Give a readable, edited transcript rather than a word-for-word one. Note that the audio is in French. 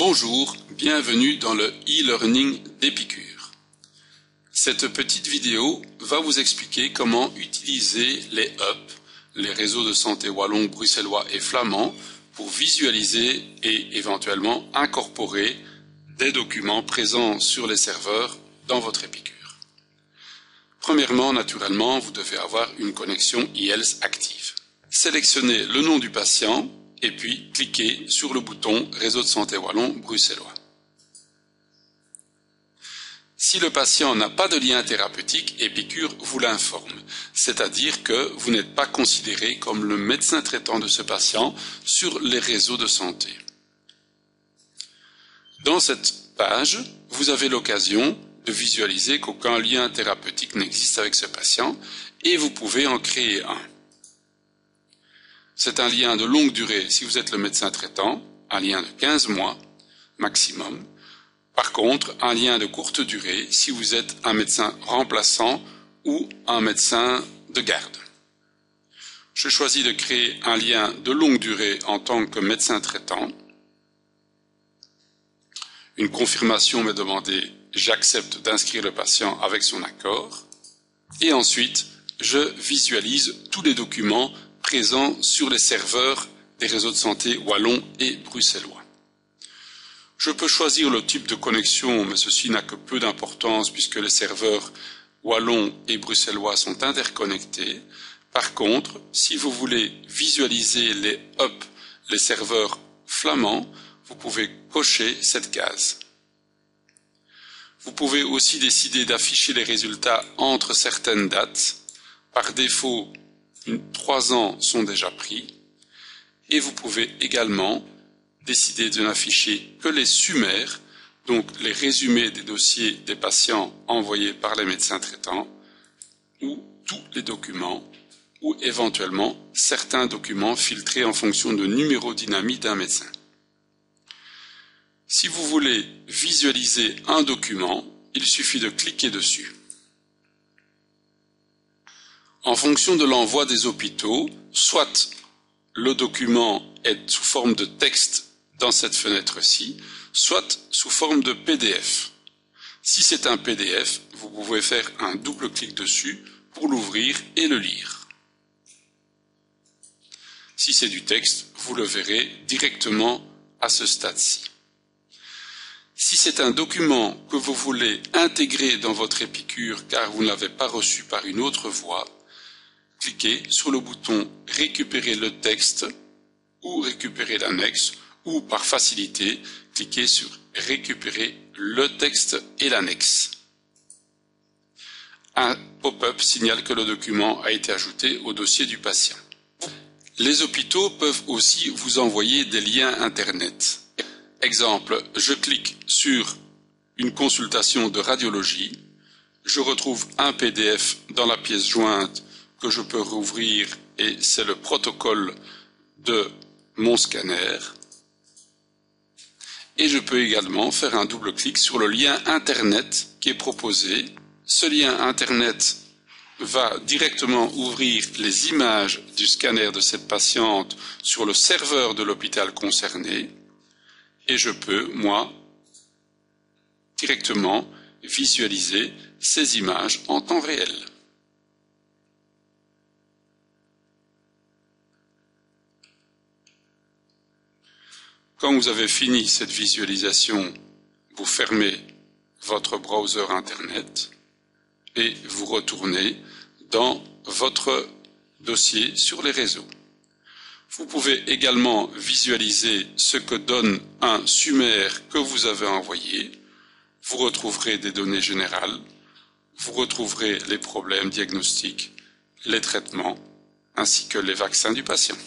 Bonjour, bienvenue dans le e-learning d'Épicure. Cette petite vidéo va vous expliquer comment utiliser les HUP, les réseaux de santé wallons, bruxellois et flamands, pour visualiser et éventuellement incorporer des documents présents sur les serveurs dans votre Épicure. Premièrement, naturellement, vous devez avoir une connexion IELTS active. Sélectionnez le nom du patient et puis cliquez sur le bouton Réseau de santé wallon bruxellois. Si le patient n'a pas de lien thérapeutique, Épicure vous l'informe, c'est-à-dire que vous n'êtes pas considéré comme le médecin traitant de ce patient sur les réseaux de santé. Dans cette page, vous avez l'occasion de visualiser qu'aucun lien thérapeutique n'existe avec ce patient et vous pouvez en créer un. C'est un lien de longue durée si vous êtes le médecin traitant, un lien de 15 mois maximum. Par contre, un lien de courte durée si vous êtes un médecin remplaçant ou un médecin de garde. Je choisis de créer un lien de longue durée en tant que médecin traitant. Une confirmation m'est demandée, j'accepte d'inscrire le patient avec son accord. Et ensuite, je visualise tous les documents présents sur les serveurs des réseaux de santé wallons et bruxellois. Je peux choisir le type de connexion, mais ceci n'a que peu d'importance puisque les serveurs wallons et bruxellois sont interconnectés. Par contre, si vous voulez visualiser les HUP, les serveurs flamands, vous pouvez cocher cette case. Vous pouvez aussi décider d'afficher les résultats entre certaines dates. Par défaut, 3 ans sont déjà pris. Et vous pouvez également décider de n'afficher que les summaires, donc les résumés des dossiers des patients envoyés par les médecins traitants, ou tous les documents, ou éventuellement certains documents filtrés en fonction de numéro dynamique d'un médecin. Si vous voulez visualiser un document, il suffit de cliquer dessus. En fonction de l'envoi des hôpitaux, soit le document est sous forme de texte dans cette fenêtre-ci, soit sous forme de PDF. Si c'est un PDF, vous pouvez faire un double clic dessus pour l'ouvrir et le lire. Si c'est du texte, vous le verrez directement à ce stade-ci. Si c'est un document que vous voulez intégrer dans votre Épicure car vous ne l'avez pas reçu par une autre voie, cliquez sur le bouton « Récupérer le texte » ou « Récupérer l'annexe » ou par facilité, cliquez sur « Récupérer le texte et l'annexe ». Un pop-up signale que le document a été ajouté au dossier du patient. Les hôpitaux peuvent aussi vous envoyer des liens Internet. Exemple, je clique sur une consultation de radiologie, je retrouve un PDF dans la pièce jointe que je peux rouvrir et c'est le protocole de mon scanner. Et je peux également faire un double clic sur le lien Internet qui est proposé. Ce lien Internet va directement ouvrir les images du scanner de cette patiente sur le serveur de l'hôpital concerné. Et je peux, moi, directement visualiser ces images en temps réel. Quand vous avez fini cette visualisation, vous fermez votre browser Internet et vous retournez dans votre dossier sur les réseaux. Vous pouvez également visualiser ce que donne un summaire que vous avez envoyé. Vous retrouverez des données générales, vous retrouverez les problèmes diagnostiques, les traitements, ainsi que les vaccins du patient.